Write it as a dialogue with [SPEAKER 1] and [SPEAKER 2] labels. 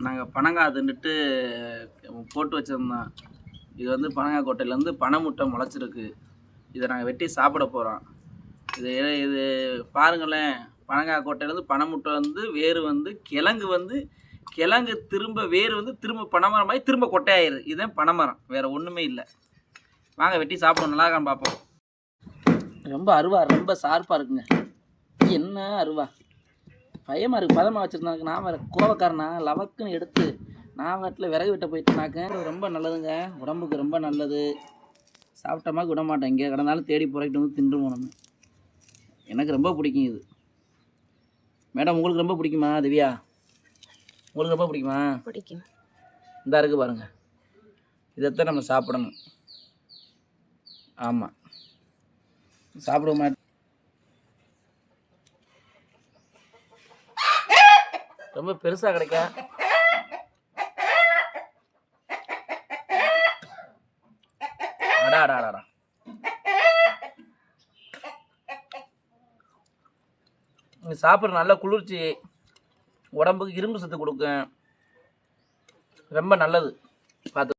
[SPEAKER 1] நாங்கள் பனங்காய் தின்னுட்டு போட்டு வச்சுருந்தோம். இது வந்து பனங்காய் கொட்டையிலேருந்து பனை முட்டை முளைச்சிருக்கு. இதை நாங்கள் வெட்டி சாப்பிட போகிறோம். இது இது பாருங்களேன், பனங்காய் கொட்டையிலேருந்து பனை முட்டை வந்து வேறு வந்து கிழங்கு திரும்ப வேறு வந்து திரும்ப பனைமரமாகி திரும்ப கொட்டையாயிருது. இதுதான் பனைமரம், வேறு ஒன்றுமே இல்லை. வாங்க வெட்டி சாப்பிடுவோம், நல்லா இருக்கான்னு பார்ப்போம். ரொம்ப அருவா, ரொம்ப ஷார்ப்பாக இருக்குங்க. என்ன அருவா, பயமாக இருக்குது. பதமாக வச்சுருந்தாங்க. நான் வேறு கோவக்காரனா, லவக்குன்னு எடுத்து நான் வாட்டில் விறகு வெட்ட போயிட்டுனாக்க. ரொம்ப நல்லதுங்க, உடம்புக்கு ரொம்ப நல்லது. சாப்பிட்டோமா விட மாட்டேன், இங்கே கிடந்தாலும் தேடி புறக்கிட்டு வந்து தின்றுவோம் நம்ம. எனக்கு ரொம்ப பிடிக்கும் இது. மேடம், உங்களுக்கு ரொம்ப பிடிக்குமா? திவ்யா, உங்களுக்கு ரொம்ப பிடிக்குமா?
[SPEAKER 2] பிடிக்கும்.
[SPEAKER 1] இந்த இருக்குது பாருங்கள், இதைத்தான் நம்ம சாப்பிடணும். ஆமாம், சாப்பிடுவோம் மாட்டேன். ரொம்ப பெருசாக கிடைக்க. அடாடாடா, நீங்கள் சாப்பிட்ற நல்ல குளிர்ச்சி, உடம்புக்கு இரும்பு சத்து கொடுக்கும், ரொம்ப நல்லது. பார்த்து